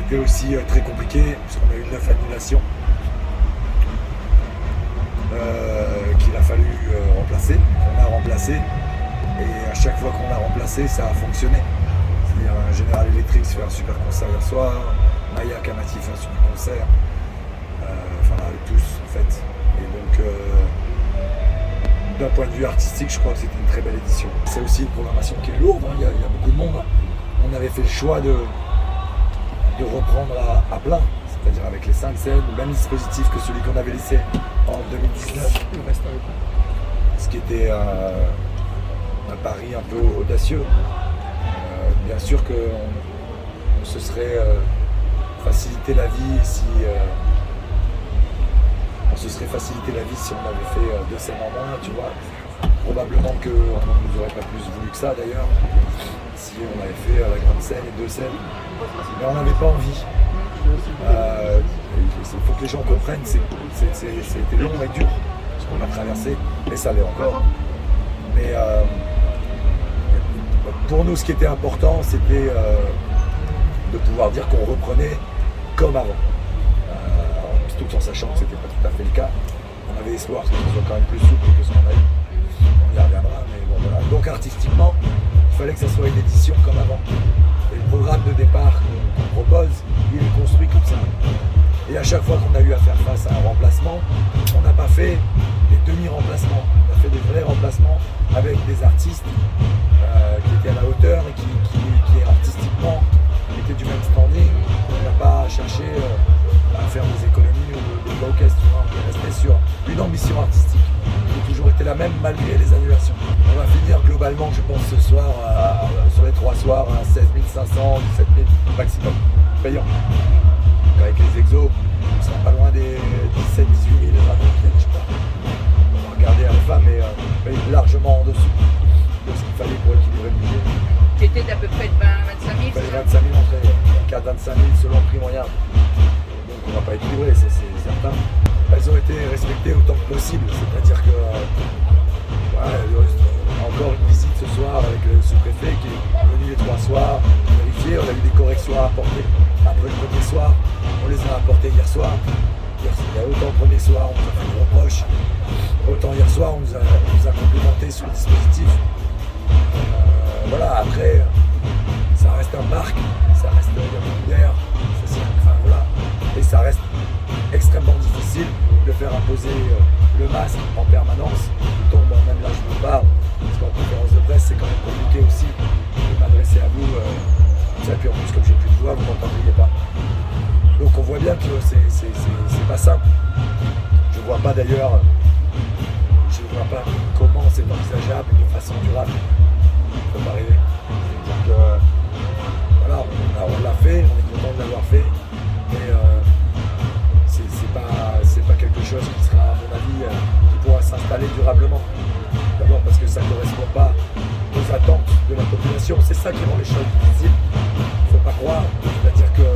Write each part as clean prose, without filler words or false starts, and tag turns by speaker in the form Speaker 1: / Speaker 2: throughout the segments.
Speaker 1: c'était aussi très compliqué, parce qu'on a eu 9 annulations qu'il a fallu remplacer, qu'on a remplacé, et à chaque fois qu'on a remplacé, ça a fonctionné. C'est-à-dire General Electric fait un super concert hier soir, Maya Kamati fait un super concert, enfin tous en fait. Et donc d'un point de vue artistique, je crois que c'était une très belle édition. C'est aussi une programmation qui est lourde, hein. Il y a beaucoup de monde. On avait fait le choix de reprendre à plein, c'est-à-dire avec les 5 scènes, le même dispositif que celui qu'on avait laissé en 2019. Ce qui était un pari un peu audacieux. Bien sûr qu'on se serait facilité la vie si on se serait facilité la vie si on avait fait 2 scènes en moins, tu vois. Probablement qu'on ne nous aurait pas plus voulu que ça d'ailleurs, si on avait fait la grande scène et 2 scènes. Mais on n'avait pas envie. Il faut que les gens comprennent, c'était long et dur ce qu'on a traversé, et ça l'est encore. Mais pour nous, ce qui était important, c'était de pouvoir dire qu'on reprenait comme avant. Tout en sachant que c'était pas tout à fait le cas. On avait espoir que ce soit quand même plus souple que ce qu'on a eu. On y reviendra, mais bon voilà. Donc artistiquement, il fallait que ça soit une édition comme avant. Et le programme de départ qu'on propose, il est construit comme ça. Et à chaque fois qu'on a eu à faire face à un remplacement, on n'a pas fait des demi-remplacements. On a fait des vrais remplacements avec des artistes qui étaient à la hauteur et qui artistiquement étaient du même standing. On n'a pas cherché à faire des économies ou des pauquesses, tu vois. On est resté sur une ambition artistique qui a toujours été la même malgré les annulations. On va finir globalement, je pense, ce soir, sur les 3 soirs, à 16 500, 17 000 maximum payants. Avec les exos, on sera pas loin des 17 18 000 je sais pas. On va regarder à la fin, mais largement en dessous de ce qu'il fallait pour équilibrer le budget.
Speaker 2: C'était d'à peu près de 25 000.
Speaker 1: Il fallait 25 000 entrées, 4-25 000 selon le prix moyen. Donc on va pas équilibrer, c'est certain. Elles ont été respectées autant que possible, c'est-à-dire que voilà, il reste encore une visite ce soir avec le sous-préfet qui est venu les 3 soirs, vérifier, on a eu des corrections à apporter après le premier soir, on les a apportées hier soir. Il y a autant le premier soir, on nous a fait des reproches, autant hier soir on nous a complimenté sur le dispositif. Voilà, après, ça reste un parc, ça reste une bière, enfin voilà, et ça reste extrêmement difficile de faire imposer le masque en permanence, tout en même là je vous parle, parce qu'en conférence de presse c'est quand même compliqué aussi de m'adresser à vous, et puis en plus comme j'ai plus de voix, vous m'entendriez pas. Donc on voit bien que c'est pas simple. Je vois pas d'ailleurs, comment c'est envisageable de façon durable. Ça peut pas arriver. Donc voilà, on l'a fait, on est content de l'avoir fait, mais c'est pas quelque chose qui sera, à mon avis, qui pourra s'installer durablement. D'abord parce que ça ne correspond pas aux attentes de la population, c'est ça qui rend les choses difficiles. Il ne faut pas croire, c'est-à-dire que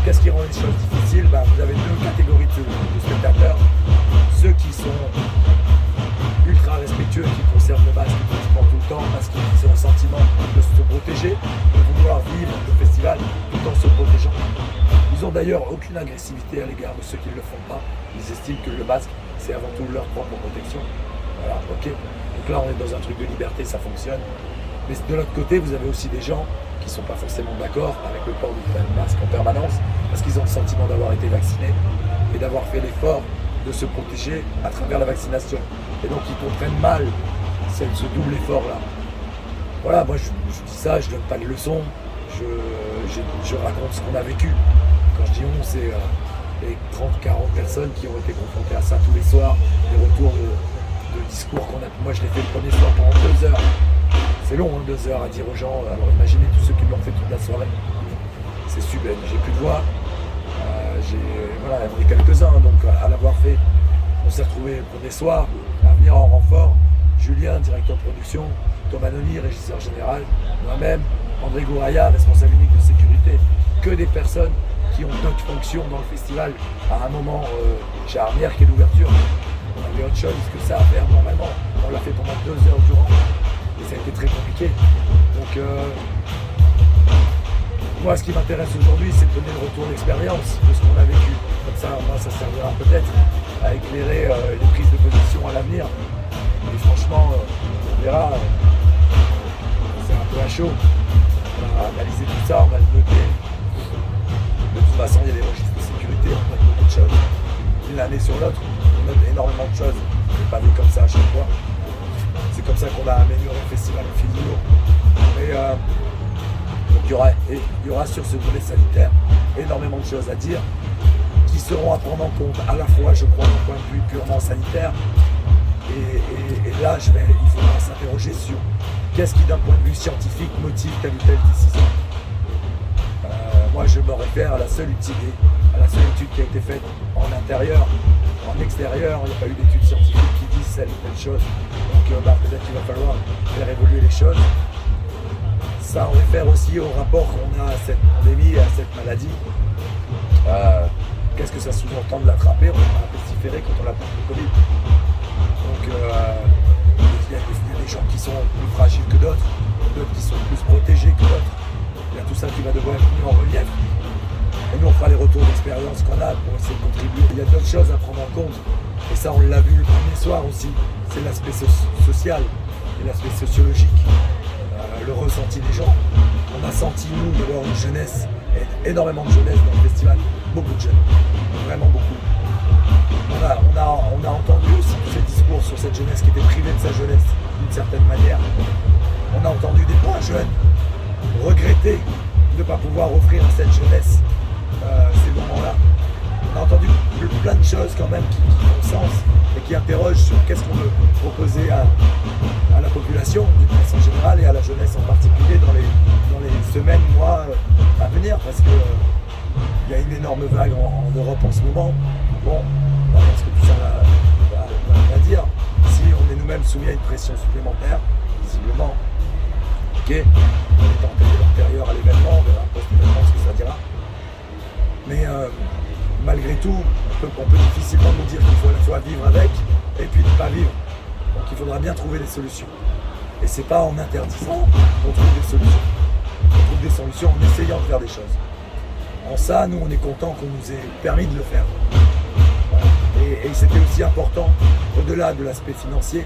Speaker 1: qu'est-ce qui rend les choses difficiles? Vous avez 2 catégories de spectateurs, ceux qui sont ultra respectueux, qui conservent le masque pratiquement tout le temps parce qu'ils ont le sentiment de se protéger, de vouloir vivre le festival tout en se protégeant. Ils n'ont d'ailleurs aucune agressivité à l'égard de ceux qui ne le font pas. Ils estiment que le masque, c'est avant tout leur propre protection. Voilà, ok. Donc là, on est dans un truc de liberté, ça fonctionne. Mais de l'autre côté, vous avez aussi des gens qui ne sont pas forcément d'accord avec le port du masque en permanence parce qu'ils ont le sentiment d'avoir été vaccinés et d'avoir fait l'effort de se protéger à travers la vaccination. Et donc ils comprennent mal ce double effort-là. Voilà, moi je dis ça, je donne pas de leçons, je raconte ce qu'on a vécu. Quand je dis on, c'est les 30-40 personnes qui ont été confrontées à ça tous les soirs, des retours de discours qu'on a. Moi je l'ai fait le premier soir pendant 2 heures. C'est long, 2 heures à dire aux gens, alors imaginez tous ceux qui l'ont fait toute la soirée. C'est sublime, j'ai plus de voix. Voilà, on est quelques-uns, donc à l'avoir fait, on s'est retrouvés le premier soir à venir en renfort. Julien, directeur de production, Thomas Noni, régisseur général, moi-même, André Gouraya, responsable unique de sécurité, que des personnes qui ont d'autres fonctions dans le festival. À un moment, chez Armière, qui est l'ouverture, on avait autre chose que ça à faire normalement. On l'a fait pendant 2 heures durant, et ça a été très compliqué. Donc, Moi, ce qui m'intéresse aujourd'hui, c'est de donner le retour d'expérience de ce qu'on a vécu. Comme ça, moi, ça servira peut-être à éclairer les prises de position à l'avenir. Et franchement, on verra. C'est un peu à chaud. On va analyser tout ça, on va le noter. De toute façon, il y a des registres de sécurité, on note beaucoup de choses. D'une année sur l'autre, on note énormément de choses. On n'est pas vu comme ça à chaque fois. C'est comme ça qu'on a amélioré le festival au fil de l'eau. Mais donc il y aura sur ce volet sanitaire énormément de choses à dire qui seront à prendre en compte à la fois, je crois, d'un point de vue purement sanitaire. Et là, il faudra s'interroger sur qu'est-ce qui, d'un point de vue scientifique, motive telle ou telle décision. Moi, je me réfère à la seule étude qui a été faite en intérieur, en extérieur. Il n'y a pas eu d'études scientifiques qui disent telle ou telle chose. Donc, peut-être qu'il va falloir faire évoluer les choses. Ça en réfère aussi au rapport qu'on a à cette pandémie, à cette maladie. Qu'est-ce que ça sous-entend de l'attraper? On a pestiféré quand on l'attrape le Covid. Donc, il y a des gens qui sont plus fragiles que d'autres qui sont plus protégés que d'autres. Il y a tout ça qui va devoir être mis en relief. Et nous, on fera les retours d'expérience qu'on a pour essayer de contribuer. Il y a d'autres choses à prendre en compte. Et ça, on l'a vu le premier soir aussi. C'est l'aspect social et l'aspect sociologique. Le ressenti des gens. On a senti, nous, d'avoir une jeunesse, énormément de jeunesse dans le festival. Beaucoup de jeunes. Vraiment beaucoup. On a entendu aussi tous ces discours sur cette jeunesse qui était privée de sa jeunesse, d'une certaine manière. On a entendu des moins jeunes regretter de ne pas pouvoir offrir à cette jeunesse ces moments-là. On a entendu plein de choses quand même qui font sens et qui interrogent sur qu'est-ce qu'on veut proposer à la population d'une façon générale et à la jeunesse en particulier dans les semaines, mois à venir, parce que il y a une énorme vague en Europe en ce moment. Bon, je pense que tout ça va dire. Si on est nous-mêmes soumis à une pression supplémentaire, visiblement, ok, on est en période antérieure à l'événement, on verra post-événement ce que ça dira. Mais malgré tout, on peut difficilement nous dire qu'il faut à la fois vivre avec et puis ne pas vivre. Donc il faudra bien trouver des solutions. Et c'est pas en interdisant qu'on trouve des solutions. On trouve des solutions en essayant de faire des choses. En ça, nous, on est content qu'on nous ait permis de le faire. Voilà. Et c'était aussi important, au-delà de l'aspect financier,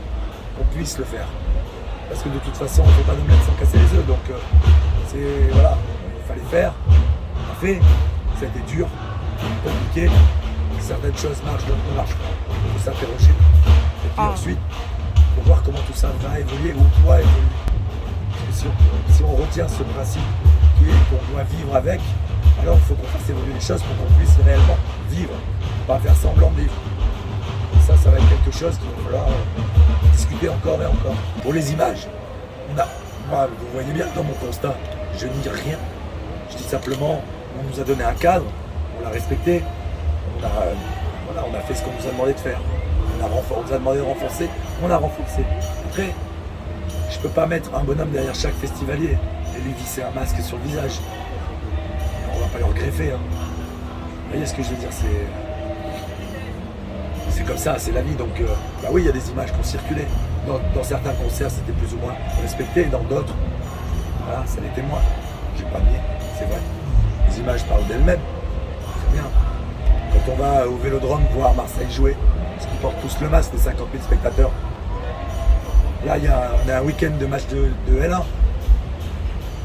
Speaker 1: qu'on puisse le faire. Parce que de toute façon, on ne peut pas nous mettre sans casser les œufs. Donc, voilà, il fallait faire. On a fait. C'était dur, compliqué. Certaines choses marchent, d'autres ne marchent pas. Il faut s'interroger. Et puis ensuite, il faut voir comment tout ça va évoluer ou doit évoluer. Si on retient ce principe qui est qu'on doit vivre avec, alors il faut qu'on fasse évoluer les choses pour qu'on puisse réellement vivre, pas faire semblant de vivre. Et ça va être quelque chose qu'il va falloir discuter encore et encore. Pour les images, moi, vous voyez bien dans mon constat, je nie rien. Je dis simplement, on nous a donné un cadre, on l'a respecté, on a fait ce qu'on nous a demandé de faire. On nous a demandé de renforcer, on a renforcé. Après, je peux pas mettre un bonhomme derrière chaque festivalier et lui visser un masque sur le visage. On va pas leur greffer. Hein. Vous voyez ce que je veux dire, c'est comme ça, c'est la vie. Donc, oui, il y a des images qui ont circulé. Dans certains concerts, c'était plus ou moins respecté. Dans d'autres, voilà, ça l'était moins. J'ai pas nié, c'est vrai. Les images parlent d'elles-mêmes. C'est bien. Quand on va au Vélodrome voir Marseille jouer, parce qu'ils portent tous le masque, les 50 000 spectateurs. Là, on a un week-end de match de L1.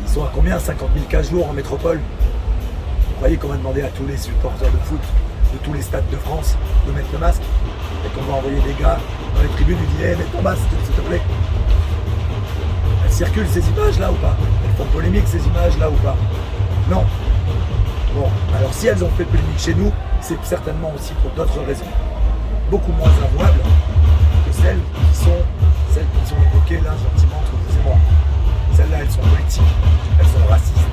Speaker 1: Ils sont à combien? 50 000 cas jours en métropole. Vous croyez qu'on va demander à tous les supporters de foot de tous les stades de France de mettre le masque et qu'on va envoyer des gars dans les tribunes et dire hey, mets ton masque s'il te plaît. Elles circulent ces images là ou pas? Elles font polémique ces images là ou pas? Non. Bon, alors si elles ont fait polémique chez nous, c'est certainement aussi pour d'autres raisons. Beaucoup moins avouables que celles qui sont évoquées là gentiment entre vous et moi. Celles-là, elles sont politiques, elles sont racistes.